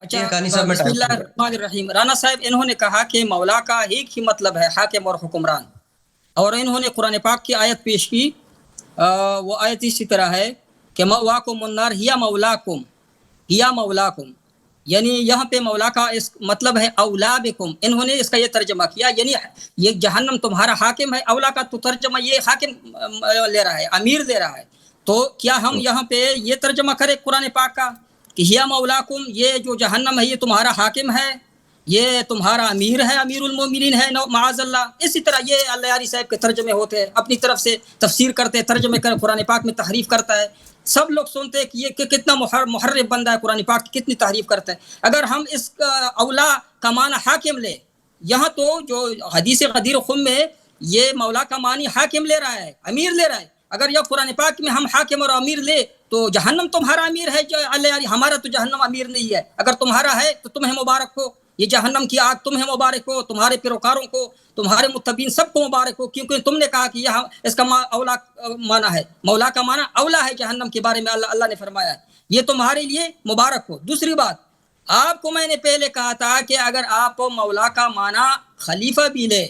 اچھا بسم اللہ الرحمن الرحیم. رانا صاحب انہوں نے کہا کہ مولا کا ایک ہی مطلب ہے حاکم اور حکمران، اور انہوں نے قرآن پاک کی آیت پیش کی. وہ آیت اسی طرح ہے کہ مأواکم النار ہیا مولاکم، ہیا مولاکم، یعنی یہاں پہ مولا کا اس مطلب ہے اولا بکم. انہوں نے اس کا یہ ترجمہ کیا، یعنی یہ جہنم تمہارا حاکم ہے. اولا کا تو ترجمہ یہ حاکم لے رہا ہے، امیر دے رہا ہے. تو کیا ہم یہاں پہ یہ ترجمہ کریں قرآن پاک کا کہ ہیا مولاکم، یہ جو جہنم ہے یہ تمہارا حاکم ہے، یہ تمہارا امیر ہے، امیر المومنین ہے معاذ اللہ. اسی طرح یہ اللہ یاری صاحب کے ترجمے ہوتے ہیں، اپنی طرف سے تفسیر کرتے، ترجمے کر قرآن پاک میں تحریف کرتا ہے. سب لوگ سنتے ہیں کہ یہ کتنا محرف بندہ ہے، قرآن پاک کی کتنی تعریف کرتا ہے. اگر ہم اس اولا کا معنی حاکم لے، یہاں تو جو حدیث غدیر خم میں یہ مولا کا معنی حاکم لے رہا ہے، امیر لے رہا ہے. اگر یہ قرآن پاک میں ہم حاکم اور امیر لے تو جہنم تمہارا امیر ہے، ہمارا تو جہنم امیر نہیں ہے. اگر تمہارا ہے تو تمہیں مبارک ہو، یہ جہنم کی آگ تمہیں مبارک ہو، تمہارے پیروکاروں کو، تمہارے متبین سب کو مبارک ہو، کیونکہ تم نے کہا کہ یہ اس کا اولا معنی ہے، مولا کا معنی اولا ہے جہنم کے بارے میں. اللہ نے فرمایا ہے یہ تمہارے لیے مبارک ہو. دوسری بات، آپ کو میں نے پہلے کہا تھا کہ اگر آپ مولا کا معنی خلیفہ بھی لے،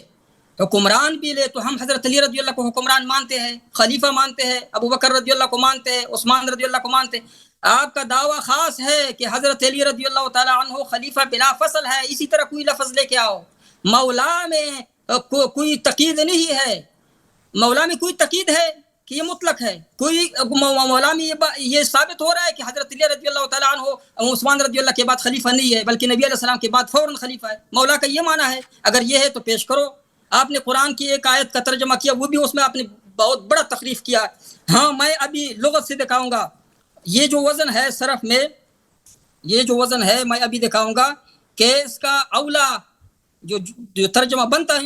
حکمران بھی لے، تو ہم حضرت علی رضی اللہ کو حکمران مانتے ہیں، خلیفہ مانتے ہیں، ابو بکر رضی اللہ کو مانتے ہیں، عثمان رضی اللہ کو مانتے ہیں. آپ کا دعویٰ خاص ہے کہ حضرت علی رضی اللہ تعالی عنہ خلیفہ بلا فصل ہے. اسی طرح کوئی لفظ لے کے آؤ، مولا میں کوئی تقید نہیں ہے، مولا میں کوئی تقید ہے کہ یہ مطلق ہے. کوئی مولا میں یہ ثابت ہو رہا ہے کہ حضرت علی رضی اللہ تعالیٰ عنہ عثمان رضی اللہ کے بعد خلیفہ نہیں ہے، بلکہ نبی علیہ السلام کے بعد فوراً خلیفہ ہے. مولا کا یہ معنی ہے. اگر یہ ہے تو پیش کرو. آپ نے قرآن کی ایک آیت کا ترجمہ کیا، وہ بھی اس میں آپ نے بہت بڑا تخلیف کیا. ہاں میں ابھی لغت سے دکھاؤں گا. یہ جو وزن ہے صرف میں، یہ جو وزن ہے میں ابھی دکھاؤں گا کہ اس کا اولا جو ترجمہ بنتا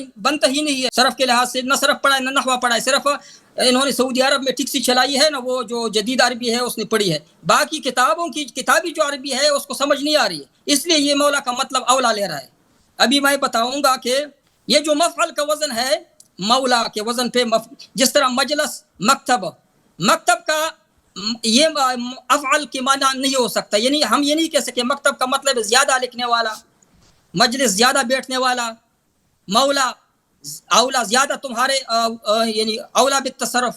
ہی نہیں ہے صرف کے لحاظ سے. نہ صرف پڑھا ہے نہ نحوہ پڑھا ہے، صرف انہوں نے سعودی عرب میں ٹکسی چلائی ہے نا، وہ جو جدید عربی ہے اس نے پڑھی ہے. باقی کتابوں کی کتابی جو عربی ہے اس کو سمجھ نہیں آ رہی ہے، اس لیے یہ مولا کا مطلب اولا لے رہا ہے. ابھی میں بتاؤں گا کہ یہ جو مفعل کا وزن ہے مولا کے وزن پہ، جس طرح مجلس، مکتب کا یہ افعل کے معنی نہیں ہو سکتا. یعنی ہم یہ نہیں کہہ سکے مکتب کا مطلب زیادہ لکھنے والا، مجلس زیادہ بیٹھنے والا، مولا اولا زیادہ تمہارے یعنی اولا بالتصرف.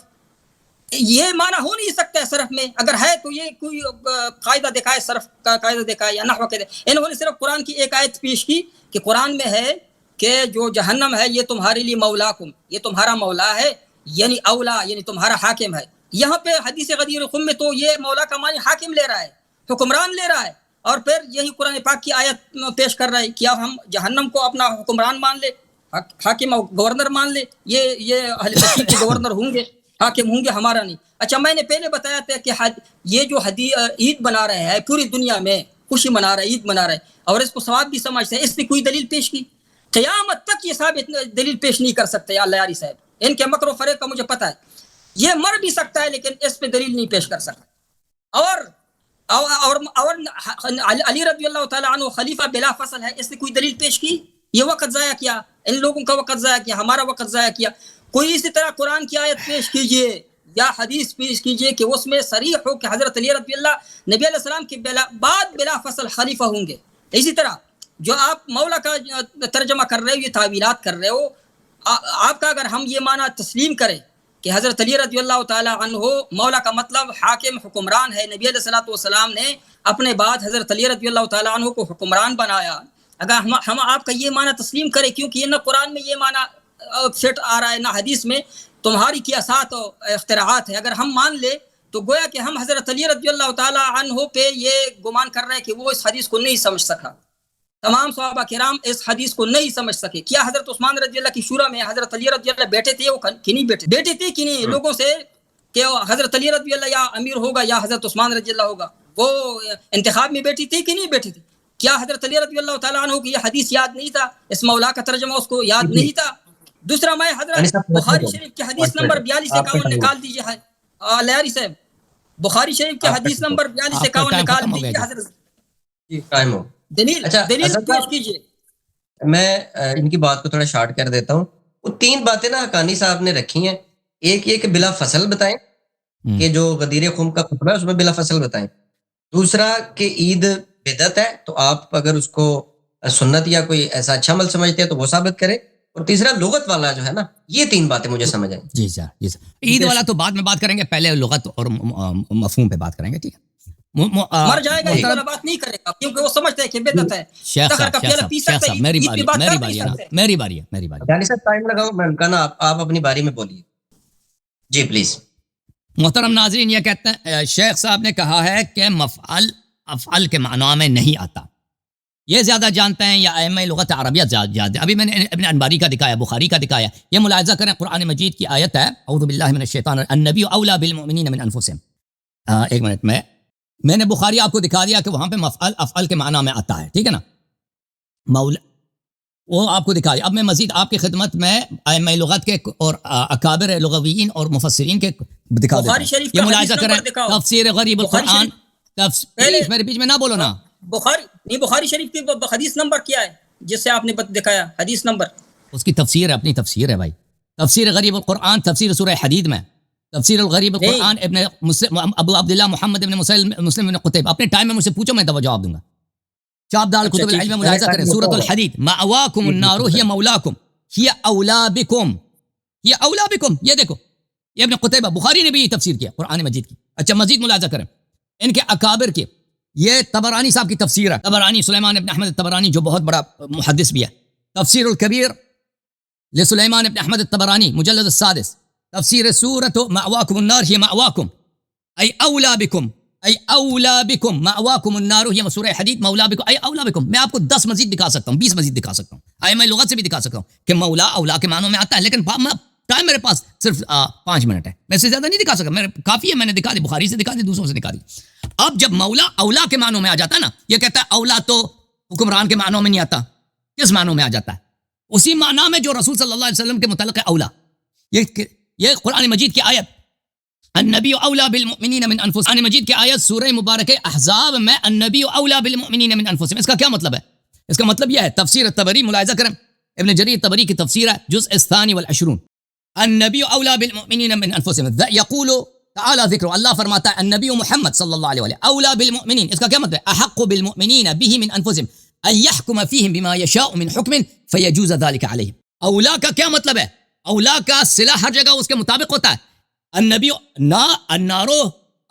یہ معنی ہو نہیں سکتا ہے صرف میں. اگر ہے تو یہ کوئی قاعدہ دکھائے، صرف کا قاعدہ دکھائے یا نحو کے. انہوں نے صرف قرآن کی ایک آیت پیش کی کہ قرآن میں ہے کہ جو جہنم ہے یہ تمہارے لیے مولاکم، یہ تمہارا مولا ہے، یعنی اولا یعنی تمہارا حاکم ہے. یہاں پہ حدیث غدیر خم میں تو یہ مولا کا معنی حاکم لے رہا ہے، حکمران لے رہا ہے، اور پھر یہی قرآن پاک کی آیت پیش کر رہا ہے. کیا ہم جہنم کو اپنا حکمران مان لے، حاکم گورنر مان لے؟ یہ اہل تشریع کے گورنر ہوں گے، حاکم ہوں گے، ہمارا نہیں. اچھا میں نے پہلے بتایا تھا کہ یہ جو عید بنا رہے ہیں پوری دنیا میں، خوشی منا رہے ہیں، عید منا رہے ہیں، اور اس کو ثواب بھی سمجھتے ہیں. اس نے کوئی دلیل پیش کی؟ قیامت تک یہ ثابت دلیل پیش نہیں کر سکتے اللہ یاری صاحب. ان کے مکر و فریب کا مجھے پتہ ہے. یہ مر بھی سکتا ہے لیکن اس پہ دلیل نہیں پیش کر سکتا. اور علی رضی اللہ تعالیٰ عنہ خلیفہ بلا فصل ہے، اس نے کوئی دلیل پیش کی؟ یہ وقت ضائع کیا، ان لوگوں کا وقت ضائع کیا، ہمارا وقت ضائع کیا. کوئی اسی طرح قرآن کی آیت پیش کیجئے یا حدیث پیش کیجئے کہ اس میں صریح ہو کہ حضرت علی رضی اللہ نبی علیہ السلام کے بعد بلا فصل خلیفہ ہوں گے. اسی طرح جو آپ مولا کا ترجمہ کر رہے ہو، یہ تعویلات کر رہے ہو. آپ کا اگر ہم یہ معنی تسلیم کریں کہ حضرت علی رضی اللہ تعالی عنہ مولا کا مطلب حاکم حکمران ہے، نبی علیہ الصلوۃ والسلام نے اپنے بعد حضرت علی رضی اللہ تعالی عنہ کو حکمران بنایا، اگر ہم آپ کا یہ معنی تسلیم کریں، کیونکہ یہ نہ قرآن میں یہ معنی فٹ آ رہا ہے نہ حدیث میں، تمہاری قیاسات و اختراعات ہے. اگر ہم مان لے تو گویا کہ ہم حضرت علی رضی اللہ تعالی عنہ پہ یہ گمان کر رہے ہیں کہ وہ اس حدیث کو نہیں سمجھ سکا. تمام صحابہ کرام اس حدیث کو نہیں سمجھ سکے. کیا حضرت عثمان رضی اللہ کی شورا میں حضرت علی رضی اللہ بیٹھے تھے؟ وہ کہ نہیں بیٹھے تھے کہ نہیں لوگوں سے کہ حضرت علی رضی اللہ یا امیر ہوگا یا حضرت عثمان رضی اللہ ہوگا؟ وہ انتخاب میں بیٹھی تھی کہ نہیں بیٹھی تھی؟ کیا حضرت علی رضی اللہ تعالیٰ عنہ کو یہ حدیث یاد نہیں تھا؟ اس مولا کا ترجمہ اس کو یاد نہیں تھا؟ دوسرا، میں حضرت بخاری شریف کی حدیث نمبر 4251 نکال دیجیے لیاری صاحب، بخاری شریف کی حدیث نمبر 4251 نکال دیجیے حضرت. قائم ہو دلیل پیش کیجیے. میں ان کی بات کو تھوڑا شارٹ کر دیتا ہوں. وہ تین باتیں نا حقانی صاحب نے رکھی ہیں. ایک یہ کہ بلا فصل بتائیں کہ جو غدیر خم کا خطبہ ہے اس میں بلا فصل بتائیں. دوسرا کہ عید بدعت ہے تو آپ اگر اس کو سنت یا کوئی ایسا اچھا عمل سمجھتے ہیں تو وہ ثابت کریں، اور تیسرا لغت والا جو ہے نا، یہ تین باتیں مجھے سمجھ آئیں۔ جی سر، جی سر، عید والا تو بعد میں بات کریں گے، پہلے لغت اور مفہوم پہ بات کریں گے، ٹھیک ہے؟ مر جائے گا، یہ والا بات نہیں کرے گا کیونکہ وہ سمجھتے ہیں کہ بدعت ہے۔ شیخ زہر کا پیالہ پی صاحب سکتے ہیں، میری عید باری پہ بات میری کر باری نہیں ہے نا، سکتے۔ میری باری ہے، میری باری۔ یعنی سر ٹائم لگاؤ، میں نے کہا نا آپ اپنی باری میں بولیے جی پلیز۔ محترم ناظرین، یہ کہتے ہیں شیخ صاحب نے کہا ہے کہ مفعل افعل کے معنوں میں نہیں آتا، یہ زیادہ جانتے ہیں یا ائمہ لغت عربیہ زیادہ؟ ابھی میں نے ابن انباری کا دکھایا، بخاری کا دکھایا، یہ ملاحظہ کریں، قرآن مجید کی آیت ہے، اعوذ باللہ من الشیطان النبی اولی بالمؤمنین من انفسہم۔ ایک منٹ، میں نے بخاری آپ کو دکھا دیا کہ وہاں پہ مفعل افعل کے معنوں میں آتا ہے، ٹھیک ہے نا، مولا وہ آپ کو دکھا دیا۔ اب میں مزید آپ کی خدمت میں ائمہ لغت کے اور اکابر لغویین اور مفسرین کے دکھا دیتا بخاری ہوں۔ شریف یہ کا ملاحظہ حدیث کریں، نمبر دکھاؤ۔ تفسیر غریب بخاری القرآن، پہلے میرے بیچ میں نہ بولو نا۔ بخاری شریف کی حدیث نمبر کیا ہے جس سے آپ نے دکھایا؟ حدیث نمبر اس کی تفسیر ہے، اپنی تفسیر ہے بھائی، تفسیر غریب القرآن، تفسیر سورہ حدید میں، تفسیر الغریب القرآن ابن ابو عبداللہ محمد ابن مسلم ابن قطیب۔ اپنے ٹائم میں مجھ سے پوچھو، میں جواب دوں گا۔ شاب دار کتب العلم میں ملاحظہ کریں، سورۃ الحدید، مأواکم النار ہی مولاکم ہی اولا بکم، یہ اولا بکم، یہ دیکھو، یہ ابن قتیبہ، بخاری نے بھی یہ تفسیر کیا قرآن مجید کی۔ اچھا مزید ملاحظہ کریں ان کے اکابر کے، یہ طبرانی صاحب کی تفسیر ہے، طبرانی سلیمان ابن احمد الطبرانی جو بہت بڑا محدث بھی ہے، تفسیر الکبیر لسلیمان ابن احمد الطبرانی مجلد السادس، تفسیر سورۃ مأواکم النار ہی مأواکم ای اولا بکم، ای اولا بکم، مأواکم النار ہی سورہ حدید، مولا بکم ای اولا بکم۔ میں آپ کو 10 مزید دکھا سکتا ہوں، 20 مزید دکھا سکتا ہوں، ائمہ لغت سے بھی دکھا سکتا ہوں کہ مولا اولا کے معنوں میں آتا ہے، لیکن ٹائم میرے پاس صرف 5 منٹ ہے، میں اس سے زیادہ نہیں دکھا سکتا، میرے کافی ہے، میں نے دکھا دی، بخاری سے دکھا دی، دوسروں سے دکھا دی۔ اب جب مولا اولا کے معنوں میں آ جاتا ہے نا، یہ کہتا ہے اولا تو حکمران کے معنوں میں نہیں آتا، کس معنوں میں آ جاتا ہے؟ اسی معنی میں جو رسول صلی اللہ علیہ وسلم کے متعلق ہے اولا۔ یہ قرآن مجید کی آیت النبی اولا بالمؤمنین من انفسہم، قرآن مجید کی آیت سورہ مبارکہ احزاب میں النبی اولا بالمؤمنین من انفسہم، اس کا کیا مطلب ہے؟ اس کا مطلب یہ ہے، تفسیر طبری ملاحظہ کریں، ابن جریر طبری کی تفسیر ہے، جزء الثانی والعشرون، النبی اولا بالمؤمنین من انفسہم، یقول تعالی ذکر، اللہ فرماتا ہے النبی محمد صلی اللہ علیہ وسلم اولا بالمؤمنین، اس کا کیا مطلب ہے؟ احق بالمؤمنین به من انفسہم ان یحکم فیہم بما یشاء من حکم فیجوز ذلک علیہم۔ اولا کا کیا مطلب ہے؟ اولا کا صلہ ہر جگہ اس کے مطابق ہوتا ہے، النبی النار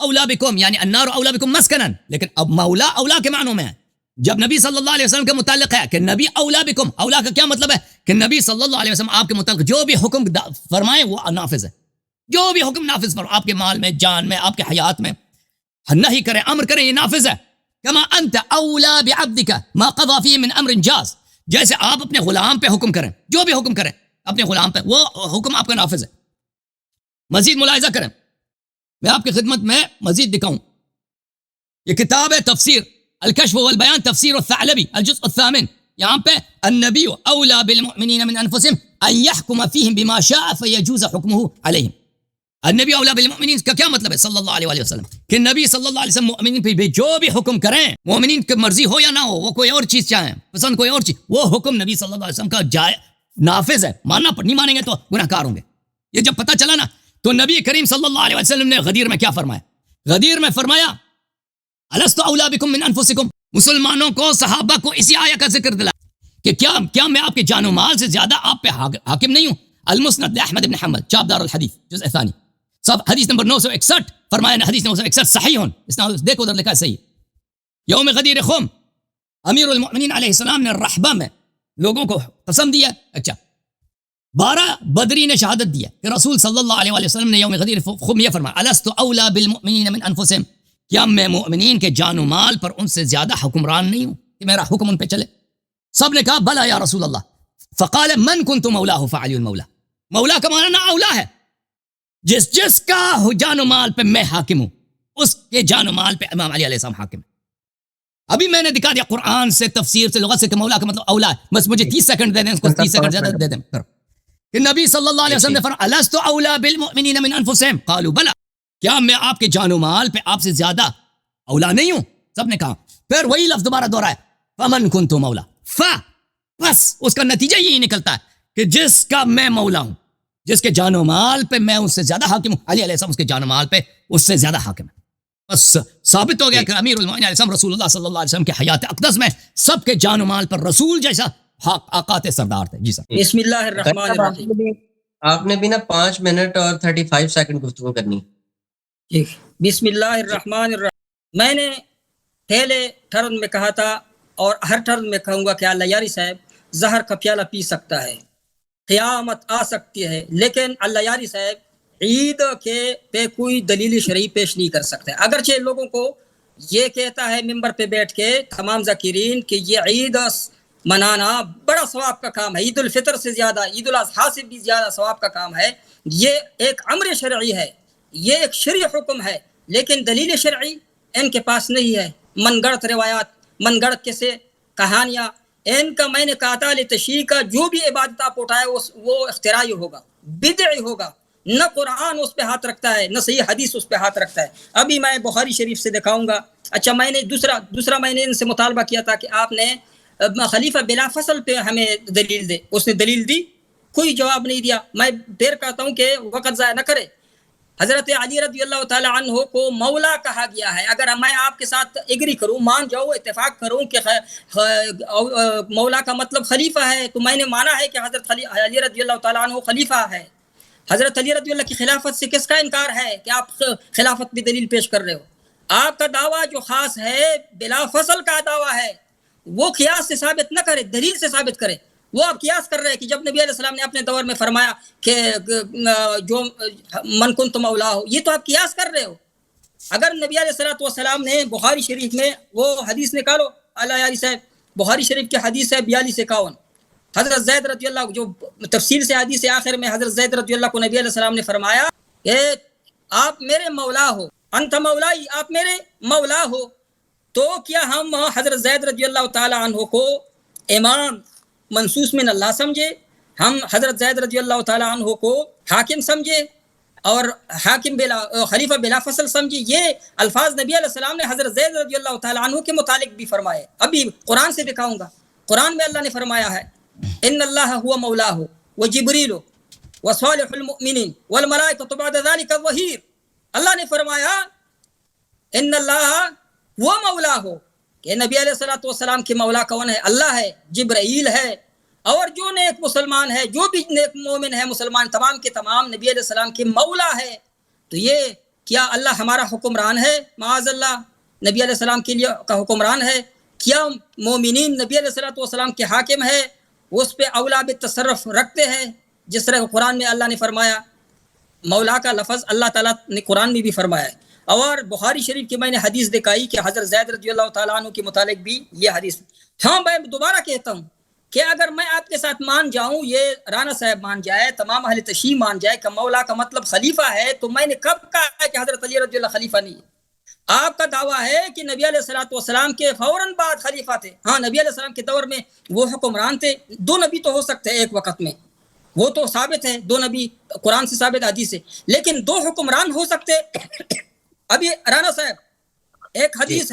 اولا بکم، یعنی النار اولا بکم مسکنن، لیکن اب مولا اولا کے معنوں میں ہے۔ جب نبی صلی اللہ علیہ وسلم کے متعلق ہے کہ نبی اولا بکم، اولا کا کیا مطلب ہے؟ کہ نبی صلی اللہ علیہ وسلم آپ کے متعلق جو بھی حکم فرمائیں وہ نافذ ہے، جو بھی حکم نافذ فرمائیں، آپ کے مال میں، جان میں، آپ کے حیات میں، نہی کریں، امر کریں، یہ نافذ ہے۔ کما انت اولا بعبدک ما قضى فيه من امر جاز، جیسے آپ اپنے غلام پہ حکم کریں، جو بھی حکم کریں اپنے غلام پہ، وہ حکم آپ کا نافذ ہے۔ مزید ملاحظہ کریں، میں آپ کی خدمت میں مزید دکھاؤں، یہ کتاب ہے تفسیر الکشف والبیان، تفسیر الثعلبی الجزء الثامن، یہاں پہ النبی اولا بالمؤمنین من انفسہم ان یحکم فیہم بما شاء فیجوز حکمہ علیہم۔ النبی اولا بالمؤمنین کا کیا مطلب ہے صلی اللہ علیہ وسلم؟ کہ نبی صلی اللہ علیہ وسلم مؤمنین پہ جو بھی حکم کریں، مومنین کی مرضی ہو یا نہ ہو، وہ کوئی اور چیز چاہیں، پسند کوئی اور چیز، وہ حکم نبی صلی اللہ علیہ وسلم کا نافذ ہے، ماننا نہیں مانیں گے تو گناہ کار ہوں گے۔ یہ جب پتہ چلا نا، تو نبی کریم صلی اللہ علیہ وسلم نے غدیر میں کیا فرمایا؟ غدیر میں فرمایا الست اولا بکم من انفسکم، مسلمانوں کو، صحابہ کو اسی آیت کا ذکر دلا کہ کیا میں آپ کے جان و مال سے زیادہ آپ پہ حاکم نہیں ہوں؟ المسند احمد بن حنبل، چاپ دار الحدیث، جزء ثانی، سب حدیث نمبر 961، فرمایا حدیث نمبر 961 صحیح ہون، اس نے دیکھو ادھر لکھا ہے صحیح۔ یوم غدیر خم، امیر المؤمنین علیہ السلام نے رحبہ میں لوگوں کو قسم دیا، اچھا 12 بدری نے شہادت دیا کہ رسول صلی اللہ علیہ وسلم نے یوم غدیر خم یہ فرمایا الست اولا بالمؤمنین من انفسہم، کیا میں مؤمنین کے جان و مال پر ان سے زیادہ حکمران نہیں ہوں کہ میرا حکم ان پہ چلے؟ سب نے کہا بلا یا رسول اللہ، فقال من کنت مولاه فعلی المولا، مولا کا معنی نہ اولا ہے، جس کا جان و مال پہ میں حاکم ہوں، اس کے جان و مال پہ امام علی علیہ السلام حاکم ہے۔ ابھی میں نے دکھا دیا قرآن سے، تفسیر سے، لغت سے کہ مولا کا مطلب اولا ہے، بس مجھے 30 سیکنڈ دے دیں، اس کو 30 سیکنڈ زیادہ دے دیں کہ نبی صلی اللہ علیہ وسلم نے فرمایا الست اولا بالمؤمنین من انفسہم، قالوا بلا، کیا میں آپ کے جان و مال پہ آپ سے زیادہ اولا نہیں ہوں؟ سب نے کہا، پھر وہی لفظ دوبارہ دہرایا فمن کنت مولا، بس اس کا نتیجہ یہی نکلتا ہے کہ جس کا میں مولا ہوں، جس کے جان و مال پہ میں اس سے زیادہ حاکم ہوں، علی علیہ السلام اس کے جان و مال پہ اس سے زیادہ حاکم ہے، بس ثابت ہو گیا کہ امیر المومنین علیہ السلام رسول اللہ صلی اللہ علیہ وسلم کے حیات اقدس میں سب کے جان و مال پر رسول جیسا آقا تھے، سردار تھے. جی سر. بسم اللہ الرحمن الرحیم. آپ نے بھی نا 5 منٹ اور 35 سیکنڈ گفتگو کرنی. ٹھیک. بسم اللہ الرحمن الرحیم. میں نے پہلے ٹرن میں کہا تھا اور ہر ٹرن میں کہوں گا کہ اللہ یاری صاحب زہر کا پیالہ پی سکتا ہے، قیامت آ سکتی ہے، لیکن اللہ یاری صاحب عید کے پہ کوئی دلیل شرعی پیش نہیں کر سکتا. اگرچہ لوگوں کو یہ کہتا ہے ممبر پہ بیٹھ کے تمام ذاکرین کہ یہ عید منانا بڑا ثواب کا کام ہے، عید الفطر سے زیادہ، عید الاضحیٰ سے بھی زیادہ ثواب کا کام ہے. یہ ایک امر شرعی ہے، یہ ایک شرعی حکم ہے، لیکن دلیل شرعی ان کے پاس نہیں ہے. من گڑت روایات، من گڑت کیسے کہانیاں، ان کا میں نے کہا تھا تشریح کا جو بھی عبادت آپ اٹھائے وہ اختراعی ہوگا، بدعی ہوگا. نہ قرآن اس پہ ہاتھ رکھتا ہے، نہ صحیح حدیث اس پہ ہاتھ رکھتا ہے. ابھی میں بخاری شریف سے دکھاؤں گا. اچھا، میں نے دوسرا میں نے ان سے مطالبہ کیا تھا کہ آپ نے خلیفہ بلا فصل پہ ہمیں دلیل دے. اس نے دلیل دی، کوئی جواب نہیں دیا. میں دیر کہتا ہوں کہ وقت ضائع نہ کرے. حضرت علی رضی اللہ تعالی عنہ کو مولا کہا گیا ہے. اگر میں آپ کے ساتھ ایگری کروں، مان جاؤ، اتفاق کروں کہ مولا کا مطلب خلیفہ ہے، تو میں نے مانا ہے کہ حضرت علی رضی اللہ تعالی عنہ خلیفہ ہے. حضرت علی رضی اللہ کی خلافت سے کس کا انکار ہے کہ آپ خلافت بھی دلیل پیش کر رہے ہو؟ آپ کا دعویٰ جو خاص ہے بلا فصل کا دعویٰ ہے، وہ قیاس سے ثابت نہ کرے، دلیل سے ثابت کرے. وہ آپ قیاس کر رہے ہیں کہ جب نبی علیہ السلام نے اپنے دور میں فرمایا کہ جو من کنت مولا ہو، یہ تو آپ قیاس کر رہے ہو. اگر نبی علیہ السلام نے بخاری شریف میں وہ حدیث نکالو، اللہ یاری صاحب، بخاری شریف کی حدیث ہے 4251. حضرت زید رضی اللہ، جو تفصیل سے حدیث آخر میں حضرت زید رضی اللہ کو نبی علیہ السلام نے فرمایا کہ آپ میرے مولا ہو، انت مولائی، آپ میرے مولا ہو. تو کیا ہم حضرت زید رضی اللہ تعالی عنہ کو امام منصوص من اللہ سمجھے؟ ہم حضرت زید رضی اللہ تعالی عنہ کو حاکم سمجھے اور حاکم بلا خلیفہ بلا فصل سمجھے؟ یہ الفاظ نبی علیہ السلام نے حضرت زید رضی اللہ تعالی عنہ کے متعلق بھی فرمائے. ابھی قرآن سے دکھاؤں گا. قرآن میں اللہ نے فرمایا ہے ان اللہ هو مولاه وجبریل وصالح المؤمنین والملائکۃ بعد ذلک ظہیر. اللہ نے فرمایا ان اللہ وہ مولا ہو، کہ نبی علیہ السلام کے مولا کون ہے؟ اللہ ہے، جبرائیل ہے، اور جو نیک مسلمان ہے، جو بھی نیک مومن ہے، مسلمان تمام کے تمام نبی علیہ السلام کے مولا ہے. تو یہ کیا اللہ ہمارا حکمران ہے؟ معاذ اللہ، نبی علیہ السلام کے لیے کا حکمران ہے. کیا مومنین نبی علیہ السلام کے حاکم ہے، اس پہ اولا بالتصرف رکھتے ہیں؟ جس طرح قرآن میں اللہ نے فرمایا، مولا کا لفظ اللہ تعالیٰ نے قرآن میں بھی فرمایا ہے. اور بخاری شریف کی میں نے حدیث دکھائی کہ حضرت زید رضی اللہ تعالیٰ عنہ کے متعلق بھی یہ حدیث. ہاں، میں دوبارہ کہتا ہوں کہ اگر میں آپ کے ساتھ مان جاؤں، یہ رانا صاحب مان جائے، تمام اہل تشیع مان جائے کہ مولا کا مطلب خلیفہ ہے، تو میں نے کب کہا ہے کہ حضرت علی رضی اللہ خلیفہ نہیں ہے؟ آپ کا دعویٰ ہے کہ نبی علیہ السلام کے فوراً بعد خلیفہ تھے. ہاں، نبی علیہ السلام کے دور میں وہ حکمران تھے. 2 نبی تو ہو سکتے ہیں ایک وقت میں، وہ تو ثابت ہے، 2 نبی قرآن سے ثابت، حدیث سے، لیکن 2 حکمران ہو سکتے. ابھی رانا صاحب ایک حدیث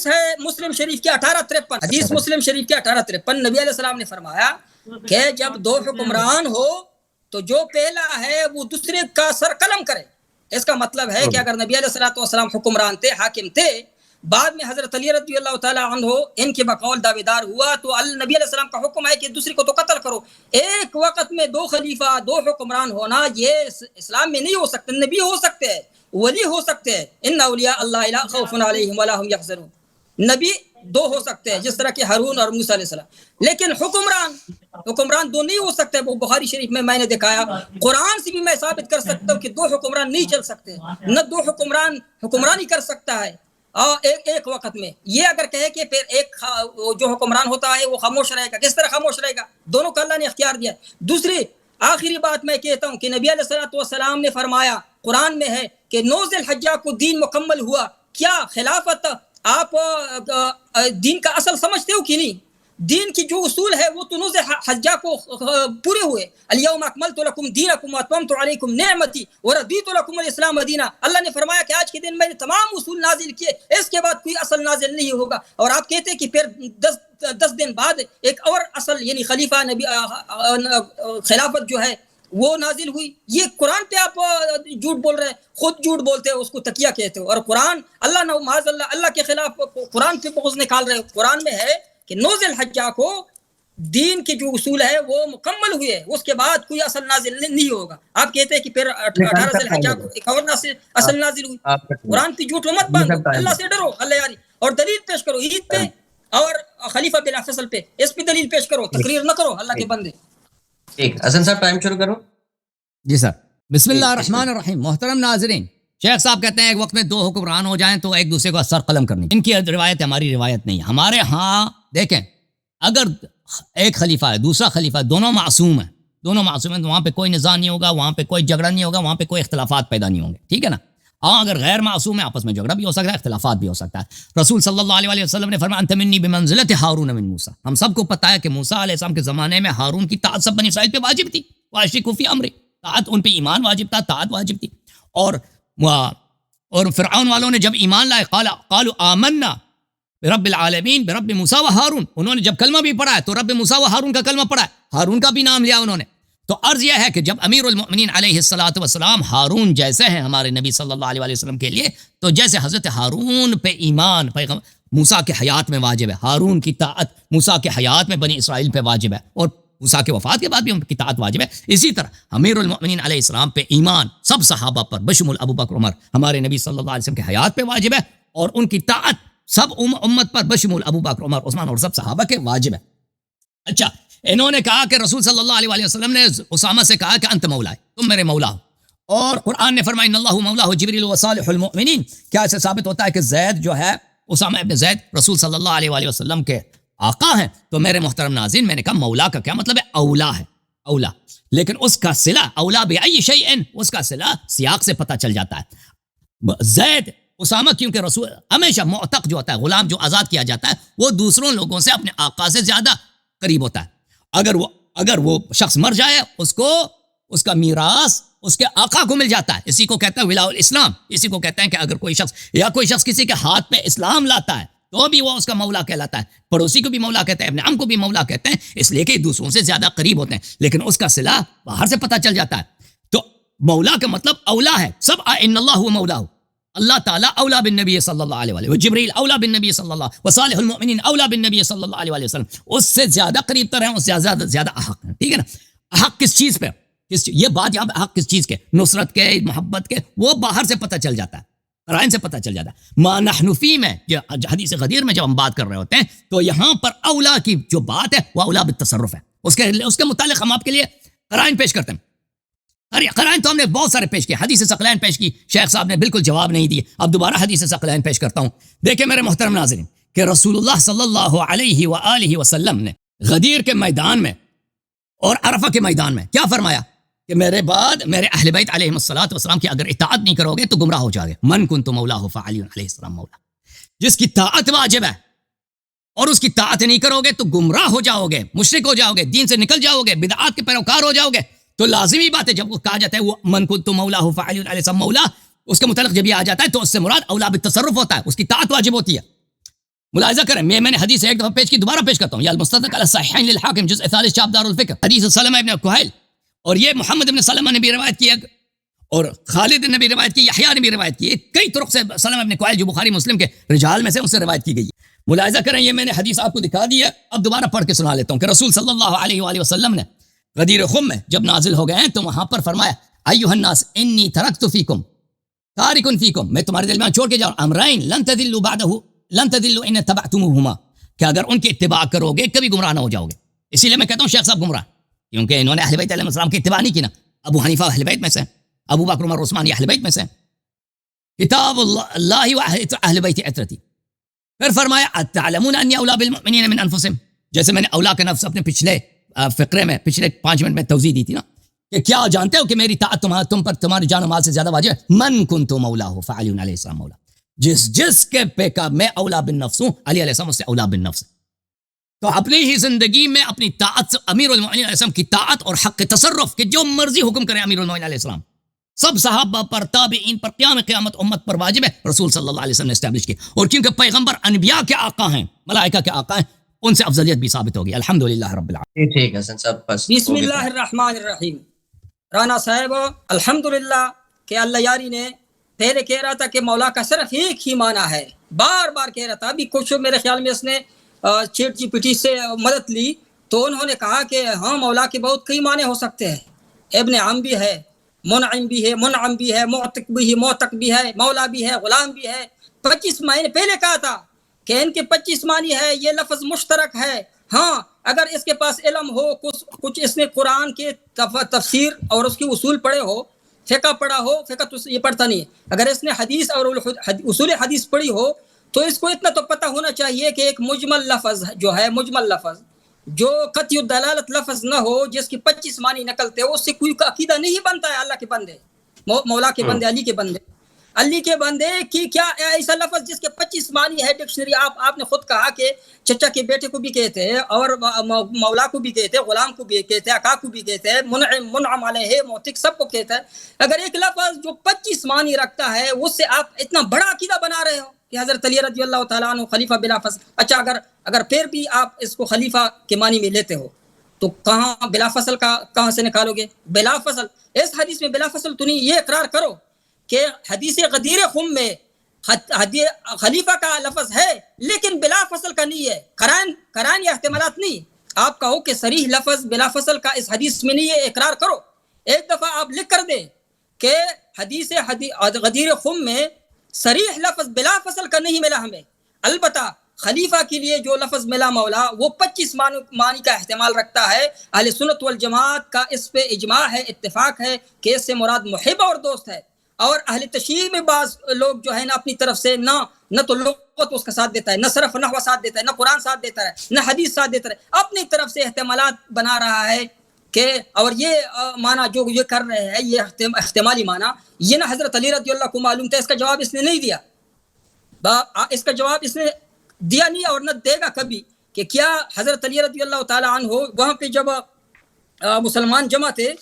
ہے مسلم شریف کی 1853، حدیث مسلم شریف کی 1853. نبی علیہ السلام نے فرمایا کہ جب 2 حکمران ہو تو جو پہلا ہے وہ دوسرے کا سر قلم کرے. اس کا مطلب ہے کہ اگر نبی علیہ السلام حکمران تھے، حاکم تھے، بعد میں حضرت علی رضی اللہ تعالی عنہ ان کے بقول دعویدار ہوا، تو نبی علیہ السلام کا حکم ہے کہ دوسرے کو تو قتل کرو. ایک وقت میں 2 خلیفہ، 2 حکمران ہونا یہ اسلام میں نہیں ہو سکتے. نبی ہو سکتے ہیں، ولی ہو سکتے ہیں، ان اولیاء اللہ لا خوف علیہم ولا هم یحزنون. نبی 2 ہو سکتے ہیں جس طرح کہ ہارون اور موسیٰ علیہ السلام، لیکن حکمران 2 نہیں ہو سکتے. وہ بخاری شریف میں نے دکھایا. قرآن سے بھی میں ثابت کر سکتا ہوں کہ 2 حکمران نہیں چل سکتے. نہ 2 حکمران حکمرانی کر سکتا ہے ایک وقت میں. یہ اگر کہے کہ پھر ایک جو حکمران ہوتا ہے وہ خاموش رہے گا، کس طرح خاموش رہے گا؟ دونوں کا اللہ نے اختیار دیا. دوسری آخری بات میں کہتا ہوں کہ نبی علیہ السلام نے فرمایا، قرآن میں ہے کہ 9 ذی الحجہ کو دین مکمل ہوا. کیا خلافت آپ دین کا اصل سمجھتے ہو کہ نہیں؟ دین کی جو اصول ہے وہ تو 9 ذی الحجہ کو پورے ہوئے. الیوم اکملت لکم دینکم واتممت علیکم نعمتی ورضیت لکم الاسلام دینا. اللہ نے فرمایا کہ آج کے دن میں نے تمام اصول نازل کیے، اس کے بعد کوئی اصل نازل نہیں ہوگا. اور آپ کہتے ہیں کہ پھر 10 دن بعد ایک اور اصل یعنی خلیفہ نبی خلافت جو ہے وہ نازل ہوئی. یہ قرآن پہ آپ جھوٹ بول رہے ہیں, خود جھوٹ بولتے ہو, اس کو تکیہ کہتے ہو, اور قرآن اللہ نہ معاذ اللہ کے خلاف قرآن پہ بغض نکال رہے ہو. قرآن میں ہے کہ نوز الحجہ کو دین کے جو اصول ہے وہ مکمل ہوئے, اس کے بعد کوئی اصل نازل نہیں ہوگا. آپ کہتے ہیں کہ پھر 18 ذی الحجہ کو ایک اور اصل نازل ہوئی. قرآن پہ جھوٹ مت باندھو, اللہ سے ڈرو, اللہ یاری, اور دلیل پیش کرو عید پہ اور خلیفہ بلا فصل پہ, اس پہ دلیل پیش کرو, تقریر نہ کرو اللہ کے بندے. ٹھیک, حسن صاحب ٹائم شروع کرو. جی سر. بسم اللہ الرحمن الرحیم. محترم ناظرین, شیخ صاحب کہتے ہیں ایک وقت میں دو حکمران ہو جائیں تو ایک دوسرے کو سر قلم کرنی. ان کی روایت ہماری روایت نہیں. ہمارے ہاں دیکھیں, اگر ایک خلیفہ ہے دوسرا خلیفہ ہے, دونوں معصوم ہیں, دونوں معصوم ہیں, تو وہاں پہ کوئی نزاع نہیں ہوگا, وہاں پہ کوئی جھگڑا نہیں ہوگا, وہاں پہ کوئی اختلافات پیدا نہیں ہوں گے. ٹھیک ہے نا. ہاں اگر غیر معصوم ہے آپس میں جھگڑا بھی ہو سکتا ہے, اختلافات بھی ہو سکتا ہے. رسول صلی اللہ علیہ وسلم نے فرمایا انت منی بمنزلت ہارون من موسیٰ. ہم سب کو پتہ ہے کہ موسیٰ علیہ السلام کے زمانے میں ہارون کی طاعت سب بنی اسرائیل پہ واجب تھی. واشرکوا فی امری, طاعت ان پہ ایمان واجب تھا, طاعت واجب تھی. اور فرعون والوں نے جب ایمان لائے قالوا آمنا برب العالمین برب موسیٰ و ہارون, انہوں نے جب کلمہ بھی پڑھا ہے تو رب موسیٰ و ہارون کا کلمہ پڑھا ہے, ہارون کا بھی نام لیا انہوں نے. تو عرض یہ ہے کہ جب امیر المؤمنین علیہ الصلوۃ والسلام ہارون جیسے ہیں ہمارے نبی صلی اللہ علیہ وسلم کے لیے, تو جیسے حضرت ہارون پہ ایمان موسیٰ کے حیات میں واجب ہے, ہارون کی طاعت موسیٰ کے حیات میں بنی اسرائیل پہ واجب ہے, اور موسیٰ کے وفات کے بعد بھی ان کی طاعت واجب ہے. اسی طرح امیر المؤمنین علیہ السلام پہ ایمان سب صحابہ پر بشمول ابو بکر عمر ہمارے نبی صلی اللہ علیہ وسلم کے حیات پہ واجب ہے, اور ان کی طاعت سب امت پر بشمول ابو بکر عمر عثمان اور سب صحابہ کے واجب ہے. اچھا, انہوں نے کہا کہ رسول صلی اللہ علیہ وسلم نے اسامہ سے کہا کہ انت مولا ہے, تم میرے مولا ہو, اور قرآن نے فرمایا ان اللہ مولا جبریل و صالح المؤمنین. کیا اسے ثابت ہوتا ہے کہ زید جو ہے اسامہ ابن زید رسول صلی اللہ علیہ وسلم کے آقا ہیں. تو میرے محترم ناظرین, میں نے کہا مولا کا کیا مطلب ہے, اولا ہے, اولا. لیکن اس کا صلہ اولا بأی شیء, اس کا صلہ سیاق سے پتہ چل جاتا ہے. زید اسامہ, کیونکہ رسول ہمیشہ معتق جو ہوتا ہے, غلام جو آزاد کیا جاتا ہے, وہ دوسروں لوگوں سے اپنے آقا سے زیادہ قریب ہوتا ہے. اگر وہ شخص مر جائے, اس کو اس کا میراث اس کے آقا کو مل جاتا ہے. اسی کو کہتا ہے ولاء الاسلام. اسی کو کہتے ہیں کہ اگر کوئی شخص کسی کے ہاتھ پہ اسلام لاتا ہے تو بھی وہ اس کا مولا کہلاتا ہے. پڑوسی کو بھی مولا کہتے ہیں, ابن عم کو بھی مولا کہتے ہیں, اس لیے کہ دوسروں سے زیادہ قریب ہوتے ہیں, لیکن اس کا صلہ باہر سے پتہ چل جاتا ہے. تو مولا کا مطلب اولا ہے. سب ان اللہ هو مولاه, اللہ تعالیٰ اولا بالنبی صلی اللہ علیہ وسلم, جبریل اولا بالنبی صلی اللہ, وصالح المؤمنین اولا بالنبی صلی اللہ علیہ وسلم. اس سے زیادہ قریب تر ہیں, اس سے زیادہ احق ہیں. ٹھیک ہے نا. احق کس چیز پہ, یہ بات یہاں پہ احق کس چیز کے, نصرت کے, محبت کے, وہ باہر سے پتہ چل جاتا ہے, قرائن سے پتہ چل جاتا ہے. ما نحن فی میں حدیث غدیر میں جب ہم بات کر رہے ہوتے ہیں تو یہاں پر اولا کی جو بات ہے وہ اولا بالتصرف ہے. اس کے متعلق ہم آپ کے لیے قرائن پیش کرتے ہیں. قرائن تو ہم نے بہت سارے پیش کیے, حدیث ثقلین پیش کی, شیخ صاحب نے بالکل جواب نہیں دیے. اب دوبارہ حدیث ثقلین پیش کرتا ہوں. دیکھیں میرے محترم ناظرین کہ رسول اللہ صلی اللہ علیہ وآلہ وسلم نے غدیر کے میدان میں اور عرفہ کے میدان میں کیا فرمایا کہ میرے بعد میرے اہل بیت علیہم الصلوۃ والسلام کی اگر اطاعت نہیں کرو گے تو گمراہ ہو جاؤ گے. من کنت مولاه فعلی علیہ السلام مولا. جس کی طاعت واجب ہے اور اس کی طاعت نہیں کرو گے تو گمراہ ہو جاؤ گے, مشرک ہو جاؤ گے, دین سے نکل جاؤ گے, بدعات کے پیروکار ہو جاؤ گے. تو لازمی بات ہے جب وہ کہا جاتا ہے وہ من کنت مولاه فعلی علیہ السلام مولا, اس کے متعلق جب یہ آ جاتا ہے تو اس سے مراد اولا بالتصرف ہوتا ہے, اس کی طاعت واجب ہوتی ہے. ملاحظہ کریں, میں نے حدیث ایک دفعہ پیش کی, دوبارہ پیش کرتا ہوں. یا المستدرک علی الصحیحین للحاکم جزء 3 چاپ دار الفکر, حدیث سلمہ ابن کہیل, اور یہ محمد ابن سلمہ نے بھی روایت کی ہے, اور خالد نے بھی روایت کی, یحییٰ نے بھی روایت کی. کئی طرق سے سلمہ ابن کہیل جو بخاری مسلم کے رجال میں سے ان سے روایت کی گئی ہے. ملاحظہ کریں, یہ میں نے حدیث آپ کو دکھا دی ہے. اب دوبارہ پڑھ کے سنا لیتا ہوں کہ رسول صلی اللہ علیہ وآلہ وسلم نے غدیر خم میں جب نازل ہو گئے ہیں تو وہاں پر فرمایا ایھا الناس انی ترکت فیکم تارک فیکم, میں تمہارے درمیان چھوڑ کے جا رہا ہوں, امرین لن تضلوا بعدہ لن تضلوا ان تبعتموہما, کہ اگر ان کی اتباع کرو گے کبھی گمراہ نہ ہو جاؤ گے. اسی لیے میں کہتا ہوں شیخ صاحب گمراہ, کیونکہ انہوں نے اہل بیت علیہ السلام کی اتباع نہیں کی نا. ابو حنیفہ اہل بیت میں سے, ابو بکر عمر عثمان یہ اہل بیت میں سے, کتاب اللہ و اہل بیت عترتی. پھر فرمایا اتعلمون انی اولا بالمؤمنین من انفسہم, جیسے میں نے اولا کا نفس اپنے پچھلے فقرے میں پچھلے 5 منٹ میں توضیح دی تھی نا, کہ کیا جانتے ہو کہ میری طاعت تم پر تمہاری جان و مال سے زیادہ واجب ہے. من کنت مولاه فعلی علیہ السلام مولا, جس کے پہ کا میں اولا بالنفس ہوں, علی علیہ السلام اس سے اولا بالنفس. تو اپنی ہی زندگی میں اپنی طاعت سے امیر المؤمنین علیہ السلام کی طاعت اور حق تصرف کہ جو مرضی حکم کرے امیر المؤمنین علیہ السلام, سب صحابہ پر, تابعین پر, قیامت امت پر واجب ہے. رسول صلی اللہ علیہ وسلم نے اسٹیبلش کی, اور کیونکہ پیغمبر انبیاء کے آقا ہیں, ملائکہ کے آقا ہیں, ان سے افضلیت بھی ثابت ہوگی. الحمدللہ رب العالمین. ٹھیک ہے حسن صاحب, بس بسم اللہ الرحمن الرحیم. رانا صاحب الحمدللہ کہ اللہ یاری نے پہلے کہہ رہا تھا کہ مولا کا صرف ایک ہی معنی ہے، بار بار کہہ رہا تھا. ابھی کچھ میرے خیال میں اس نے چیٹ جی پی ٹی سے مدد لی تو انہوں نے کہا کہ ہاں مولا کے بہت کئی معنی ہو سکتے ہیں، ابن عم بھی ہے، منعم بھی ہے، منعم بھی ہے، معتق بھی ہے، معتق بھی ہے، مولا بھی ہے، غلام بھی ہے. 25 معنی پہلے کہا تھا کہ ان کے 25 معنی ہے، یہ لفظ مشترک ہے. ہاں اگر اس کے پاس علم ہو، کچھ اس نے قرآن کے تفسیر اور اس کے اصول پڑھے ہو، فقہ پڑھا ہو، فقہ تو یہ پڑھتا نہیں ہے، اگر اس نے حدیث اور اصول حدیث پڑھی ہو تو اس کو اتنا تو پتہ ہونا چاہیے کہ ایک مجمل لفظ جو ہے، مجمل لفظ جو قطعی الدلالت لفظ نہ ہو، جس کی 25 معنی نکلتے ہو، اس سے کوئی عقیدہ نہیں بنتا ہے. اللہ کے بندے، مولا کے بندے، علی کے بندے، علی کے بندے کی کیا ایسا لفظ جس کے 25 معنی ہے ڈکشنری. آپ نے خود کہا کہ چچا کے بیٹے کو بھی کہتے ہیں اور مولا کو بھی کہتے ہیں، غلام کو بھی کہتے ہیں، آقا کو بھی کہتے ہیں، منعم، منعم علیہ، معتق، سب کو کہتا ہے. اگر ایک لفظ جو 25 معنی رکھتا ہے اس سے آپ اتنا بڑا عقیدہ بنا رہے ہو کہ حضرت علی رضی اللہ تعالیٰ عنہ خلیفہ بلا فصل. اچھا اگر پھر بھی آپ اس کو خلیفہ کے معنی میں لیتے ہو تو کہاں بلا فصل کا کہاں سے نکالو گے؟ بلا فصل اس حدیث میں بلا فصل تو نہیں. یہ اقرار کرو کہ حدیث غدیر خم میں خلیفہ کا لفظ ہے لیکن بلا فصل کا نہیں ہے. قرائن یا احتمالات نہیں. آپ کہو کہ صریح لفظ بلا فصل کا اس حدیث میں نہیں ہے، اقرار کرو. ایک دفعہ آپ لکھ کر دیں کہ حدیث غدیر خم میں صریح لفظ بلا فصل کا نہیں ملا ہمیں. البتہ خلیفہ کے لیے جو لفظ ملا مولا وہ 25 معنی کا احتمال رکھتا ہے. اہل سنت والجماعت کا اس پہ اجماع ہے، اتفاق ہے کہ اس سے مراد محب اور دوست ہے. اور اہل تشریح میں بعض لوگ جو ہے نا اپنی طرف سے نہ تو لغت اس کا ساتھ دیتا ہے، نہ صرف نحو ساتھ دیتا ہے، نہ قرآن ساتھ دیتا ہے، نہ حدیث ساتھ دیتا ہے، اپنی طرف سے احتمالات بنا رہا ہے کہ اور یہ معنی جو یہ کر رہے ہیں یہ احتمالی معنی یہ نہ حضرت علی رضی اللہ کو معلوم تھا. اس کا جواب اس نے نہیں دیا، اس کا جواب اس نے دیا نہیں اور نہ دے گا کبھی کہ کیا حضرت علی رضی اللہ تعالیٰ عنہ وہاں پہ جب مسلمان جمع تھے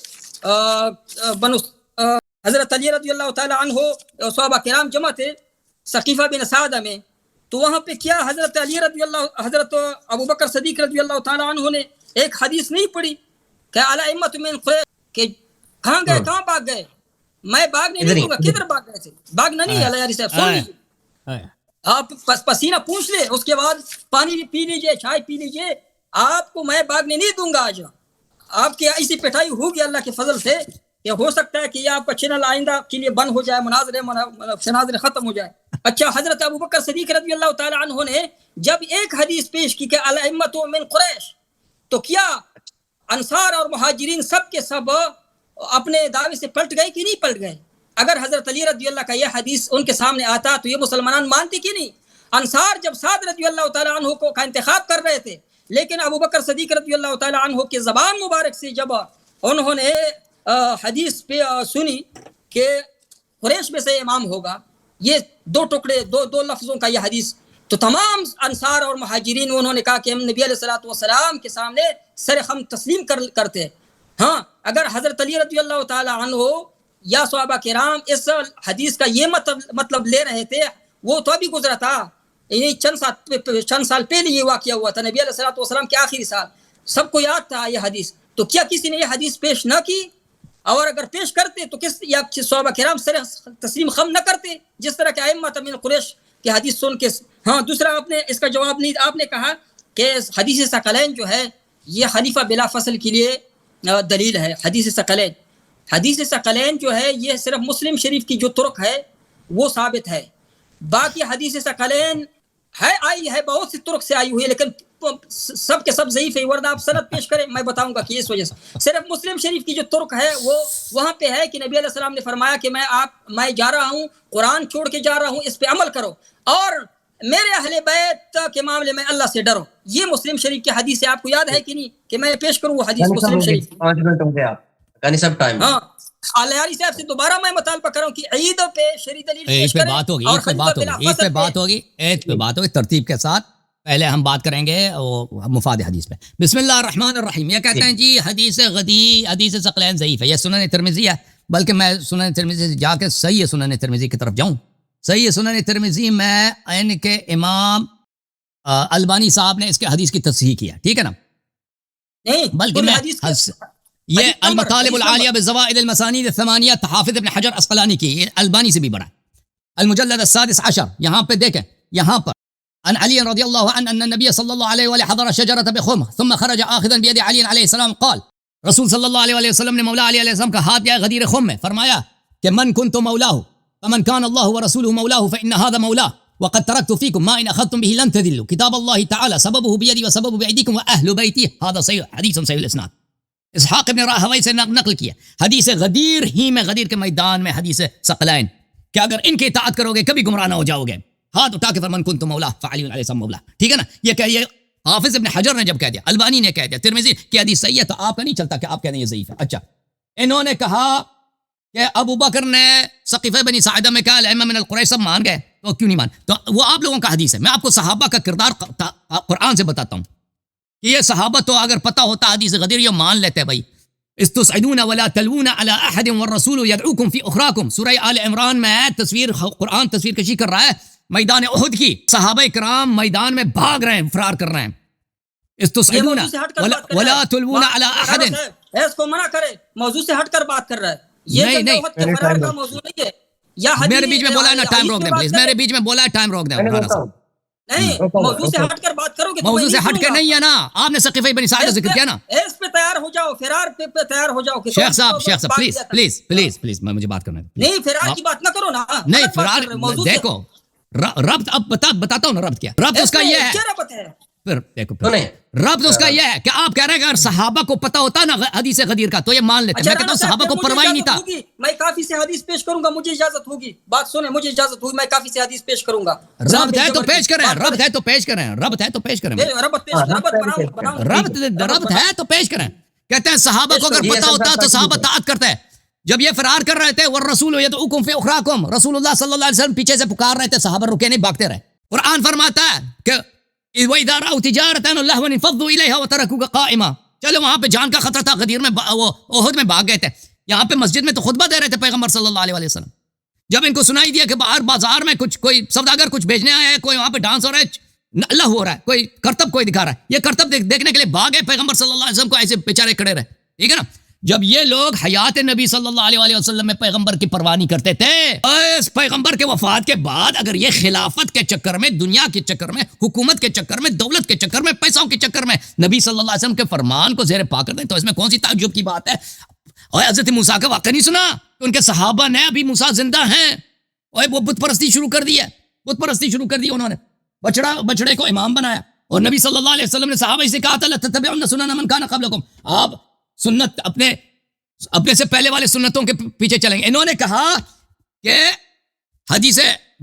حضرت علی رضی اللہ تعالیٰ عنہ صحابہ کرام جمع تھے ثقیفہ بن سعدہ میں، تو وہاں پہ کیا حضرت علی رضی اللہ، حضرت ابو بکر صدیق رضی اللہ تعالیٰ عنہ نے ایک حدیث نہیں پڑھی کہ اعلی ائمۃ من قریش کہ کہاں گئے، کہاں بھاگ گئے؟ میں بھاگنے نہیں دوں گا. کدھر بھاگ گئے تھے؟ بھاگنا نہیں ہے. اللہ یاری صاحب سن لیجیے، آپ پسینہ پوچھ لے، اس کے بعد پانی بھی پی لیجیے، چائے پی لیجیے. آپ کو میں بھاگنے نہیں دوں گا. آج آپ کی ایسی پٹائی ہوگی اللہ کے فضل سے کہ ہو سکتا ہے کہ یہ آپ کا چینل آئندہ کے لیے بند ہو جائے، مناظرے ختم ہو جائے. اچھا حضرت ابو بکر صدیق رضی اللہ تعالی عنہ نے جب ایک حدیث پیش کی کہ الائمۃ من قریش، تو کیا انصار اور مہاجرین سب کے سب اپنے دعوے سے پلٹ گئے کہ نہیں پلٹ گئے؟ اگر حضرت علی رضی اللہ کا یہ حدیث ان کے سامنے آتا تو یہ مسلمان مانتے کہ نہیں؟ انصار جب سعد رضی اللہ تعالیٰ عنہ کو کا انتخاب کر رہے تھے، لیکن ابو بکر صدیق رضی اللہ تعالیٰ عنہ کی زبان مبارک سے جب انہوں نے حدیث پہ سنی کہ قریش میں سے امام ہوگا، یہ دو ٹکڑے دو لفظوں کا یہ حدیث، تو تمام انصار اور مہاجرین انہوں نے کہا کہ ہم نبی علیہ الصلوۃ والسلام کے سامنے سر ہم تسلیم کرتے. ہاں اگر حضرت علی رضی اللہ تعالیٰ عنہ یا صحابہ کرام اس حدیث کا یہ مطلب لے رہے تھے، وہ تو ابھی گزرا تھا، چند سال پہلے یہ واقعہ ہوا تھا، نبی علیہ الصلوۃ والسلام کے آخری سال، سب کو یاد تھا یہ حدیث. تو کیا کسی نے یہ حدیث پیش نہ کی؟ اور اگر پیش کرتے تو کس یا صحابہ کرام سر تسلیم خم نہ کرتے جس طرح کہ ائمۃ من قریش کی حدیث سن کے؟ ہاں دوسرا آپ نے اس کا جواب نہیں، آپ نے کہا کہ حدیث ثقلین جو ہے یہ خلیفہ بلا فصل کے لیے دلیل ہے. حدیث ثقلین جو ہے یہ صرف مسلم شریف کی جو طرق ہے وہ ثابت ہے. باقی حدیث ثقلین آئی ہے بہت سی طرق سے آئی ہوئی ہے، لیکن سب کے سب ضعیف ہے. ورنہ آپ سند پیش کریں، میں بتاؤں گا کہ اس وجہ سے صرف مسلم شریف کی جو طرق ہے وہ وہاں پہ ہے کہ نبی علیہ السلام نے فرمایا کہ میں جا رہا ہوں، قرآن چھوڑ کے جا رہا ہوں، اس پہ عمل کرو اور میرے اہل بیت کے معاملے میں اللہ سے ڈرو. یہ مسلم شریف کی حدیث ہے. آپ کو یاد ہے کہ نہیں کہ میں پیش کروں وہ حدیث مسلم شریف؟ 5 منٹ ہو گیا کانی صاحب ٹائم. ہاں الیاری صاحب سے دوبارہ میں مطالبہ کر رہا ہوں کہ عید پہ شرعی دلیل پیش کریں. ایک پہ بات ہوگی ترتیب کے ساتھ. پہلے ہم بات کریں گے مفاد حدیث پہ. بسم اللہ الرحمن الرحیم. یہ کہتے ہیں جی حدیث ثقلین ضعیف ہے، یہ سنن ترمذی ہے، بلکہ میں سنن ترمذی سے جا کے صحیح سنن ترمذی کی طرف جاؤں. صحیح سنن ترمذی میں ان کے امام البانی صاحب نے اس کے حدیث کی تصحیح کیا، ٹھیک ہے نا؟ نہیں بلکہ میں یہ المطالب العالیہ بالزوائد المسانید الثمانیہ حافظ ابن حجر عسقلانی کی، یہ البانی سے بھی بڑا ہے، المجلد السادس عشر، یہاں پہ دیکھیں، یہاں پر عن علی رضی اللہ عنہ ان النبی صلی اللہ علیہ وآلہ حضر شجرة بخمہ ثم خرج آخذا بید علی علیہ السلام قال، رسول صلی اللہ علیہ وسلم نے مولا علی علیہ السلام کا ہاتھ دیا غدیر خم میں، فرمایا کہ من کنت مولاہ فمن کان اللہ ورسولہ مولاہ فإن هذا مولاہ وقد تركت فيكم ما إن أخذتم به لن تذلوا كتاب الله تعالى سببه بيدي وسببه بأيديكم وأهل بيتي، هذا صحيح حدیث صحیح الاسناد۔ اسحاق ابن راہوی سے نقل کیا حدیث غدیر ہی میں، غدیر کے میدان میں حدیث ثقلین کہ اگر ان کی اطاعت کرو گے کبھی گمراہ نہ ہو جاؤ گے، ہاتھ اٹھا کے فرمان کنتم مولا فعلی علیہ السلام مولا، ٹھیک ہے نا؟ یہ کہ یہ حافظ ابن حجر نے جب کہہ دیا، البانی نے کہہ دیا، ترمذی کی حدیث صحیح ہے، تو آپ کا نہیں چلتا کہ آپ کہہ دیں یہ ضعیف ہے۔ اچھا، انہوں نے کہا کہ ابو بکر نے سقیفہ بنی ساعدہ میں کہا الائمہ من القریش سب مان گئے، تو کیوں نہیں مان؟ تو وہ آپ لوگوں کا حدیث ہے، میں آپ کو صحابہ کا کردار قرآن سے بتاتا ہوں کہ یہ صحابہ تو اگر پتہ ہوتا حدیث غدیر یہ مان لیتے بھائی۔ استصعدون ولا تلوون على احد والرسول يدعوكم في اخراكم، سورہ آل عمران میں تصویر، قرآن تصویر کشی کر رہا ہے میدان احد کی، صحابہ کرام میدان میں بھاگ رہے ہیں، فرار کر رہے ہیں۔ استصعدون ولا تلوون على احد، اس کو منع کرے، موضوع سے ہٹ کر بات کر رہا ہے، یہ نہیں فرار کا موضوع نہیں ہے۔ یا میرے بیچ میں بولا ہے نا، ٹائم روک دیں پلیز، میرے بیچ میں بولا ہے ٹائم روک دیں، نہیں، موضوع سے ہٹ کر بات کرو گے، موضوع سے ہٹ کے نہیں ہے نا، آپ نے سقیفہ بن سعد کا ذکر کیا نا، اس پہ تیار ہو جاؤ، فرار پہ تیار ہو جاؤ۔ شیخ صاحب پلیز میں مجھے بات کرنا ہے، نہیں فرار کی بات نہ کرو نا، نہیں فرار، دیکھو ربط اب بتاتا ہوں نا، ربط کیا ربط اس کا یہ ہے، پھر دیکھو ربط اس کا یہ ہے کہ آپ کہہ رہے ہیں کہ اگر صحابہ کو پتہ ہوتا نا حدیث غدیر کا تو یہ مان لیتے، میں کہتا ہوں صحابہ کو پرواہ ہی نہیں تھا۔ میں کافی سے حدیث پیش کروں گا، مجھے اجازت ہوگی، بات سنیں، مجھے اجازت ہوگی، میں کافی سے حدیث پیش کروں گا۔ ربط ہے تو پیش کریں، ربط ہے تو پیش کریں، ربط ہے تو پیش کریں، ربط ہے تو پیش کریں۔ کہتے ہیں صحابہ کو اگر پتہ ہوتا تو صحابہ طاعت کرتے ہیں، جب یہ فرار کر رہے تھے والرسول یدعوکم فی اخراکم، رسول اللہ صلی اللہ علیہ وسلم پیچھے سے پکار رہے تھے، صحابہ رکے نہیں، بھاگتے رہے۔ قرآن فرماتا ہے کہ وَإِذَا رَأَوْا تِجَارَةً أَوْ لَهْوًا انفضوا إِلَيْهَا وَتَرَكُوكَ قَائِمًا، چلو وہاں پہ جان کا خطرہ تھا، غدیر میں وہ احد میں بھاگ گئے تھے، یہاں پہ مسجد میں تو خطبہ دے رہے تھے پیغمبر صلی اللہ علیہ وسلم، جب ان کو سنائی دیا کہ باہر بازار میں کچھ کوئی سوداگر کچھ بیچنے آیا ہے، کوئی وہاں پہ ڈانس ہو رہا ہے، اللہ ہو رہا ہے، کوئی کرتب کوئی دکھا رہا ہے، یہ کرتب دیکھنے کے لیے بھاگے پیغمبر صلی اللہ علیہ وسلم کو ایسے بیچارے کھڑے رہے، ٹھیک ہے نا؟ جب یہ لوگ حیات نبی صلی اللہ علیہ وسلم میں پیغمبر کی پرواہ نہیں کرتے تھے، اس پیغمبر کے وفات کے بعد اگر یہ خلافت کے چکر میں، دنیا کے چکر میں، حکومت کے چکر میں، دولت کے چکر میں، پیسوں کے چکر میں نبی صلی اللہ علیہ وسلم کے فرمان کو زیر پا کر دیں تو اس میں کون سی تعجب کی بات ہے؟ اور حضرت موسیٰ کا واقعہ نہیں سنا کہ ان کے صحابہ نے، ابھی موسیٰ زندہ ہیں اور وہ بت پرستی شروع کر دی ہے، بت پرستی شروع کر دی انہوں نے، بچڑے کو امام بنایا، اور نبی صلی اللہ علیہ وسلم نے صحابہ سے کہا تھا لَتَتَّبِعُنَّ سُنَنَ مَنْ كَانَ قَبْلَكُمْ، آپ سنت اپنے سے پہلے والے سنتوں کے پیچھے چلیں گے۔ انہوں نے کہا کہ حدیث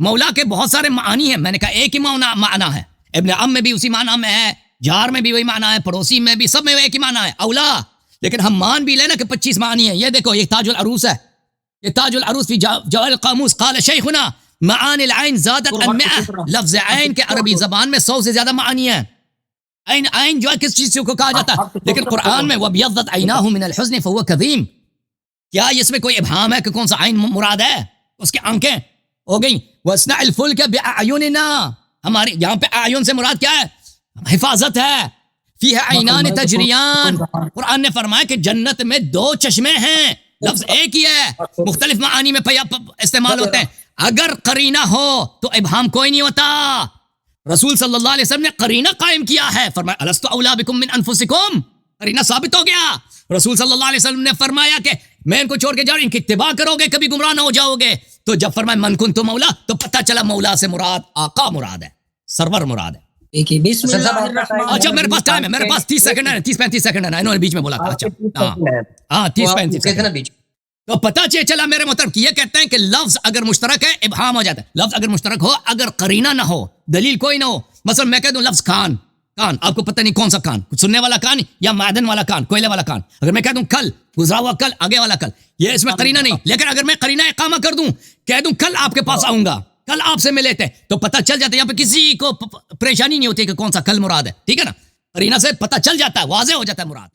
مولا کے بہت سارے معنی ہیں، میں نے کہا ایک ہی معنی ہے، ابن عم میں بھی اسی معنی میں ہے، جار میں بھی وہی معنی ہے، پڑوسی میں بھی، سب میں ایک ہی معنی ہے اولا، لیکن ہم مان بھی لینا کہ 25 معنی ہیں۔ یہ دیکھو یہ تاج العروس ہے، یہ تاج العروس فی جوال القاموس، قال شیخنا معانی العین زادت عن 100، لفظ عین کے عربی زبان میں 100 سے زیادہ معنی ہیں۔ عین جو ہے کس چیز کو کہا جاتا ہے، لیکن قرآن میں وَبْيَضَّتْ عَيْنَاهُ مِنَ الْحُزْنِ فَهُوَ كَظِيمٌ، کیا اس میں کوئی ابہام ہے کہ کون سا عین مراد ہے؟ اس کی آنکھیں ہو گئی وَاصْنَعِ الْفُلْكَ بِأَعْيُنِنَا، ہماری یہاں پہ اعین سے مراد کیا ہے؟ حفاظت ہے، فِيهَا عَيْنَانِ تَجْرِيَانِ، قرآن نے فرمایا کہ جنت میں 2 چشمے ہیں، لفظ ایک ہی ہے، مختلف معانی میں استعمال ہوتے ہیں، اگر قرینہ ہو تو ابہام کوئی نہیں ہوتا۔ رسول صلی اللہ علیہ وسلم نے قرینہ قائم کیا ہے، فرمایا الستو اولا بکم من انفسکم، قرینہ ثابت ہو گیا۔ رسول صلی اللہ علیہ وسلم نے فرمایا کہ میں ان کو چھوڑ کے جاؤں، ان کی اتباع کرو گے کبھی گمراہ نہ ہو جاؤ گے، تو جب فرمایا من کنت مولا تو پتہ چلا مولا سے مراد آقا مراد ہے، سرور مراد ہے۔ اچھا میرے پاس ٹائم ہے، میرے پاس 30 سیکنڈ ہے، 30-35 سیکنڈ ہے، انہوں نے بیچ میں بولا تھا، اچھا ہاں 30-35 سیکنڈ، تو پتہ چلا میرے محترم، یہ کہتے ہیں کہ لفظ اگر مشترک ہے ابہام ہو جاتا ہے، لفظ اگر مشترک ہو، اگر قرینہ نہ ہو، دلیل کوئی نہ ہو، مثلا میں کہہ دوں لفظ کان، آپ کو پتہ نہیں کون سا کان، سننے والا کان یا معدن والا کان، کوئلے والا کان، اگر میں کہہ دوں کل، گزرا ہوا کل، آگے والا کل، یہ اس میں قرینہ نہیں، لیکن اگر میں قرینہ اقامہ کر دوں، کہہ دوں کل آپ کے پاس آؤں گا، کل آپ سے ملے تھے، تو پتہ چل جاتا ہے، یہاں پہ کسی کو پریشانی نہیں ہوتی کہ کون سا کل مراد ہے، ٹھیک ہے نا، قرینہ سے پتہ چل جاتا ہے، واضح ہو جاتا ہے مراد۔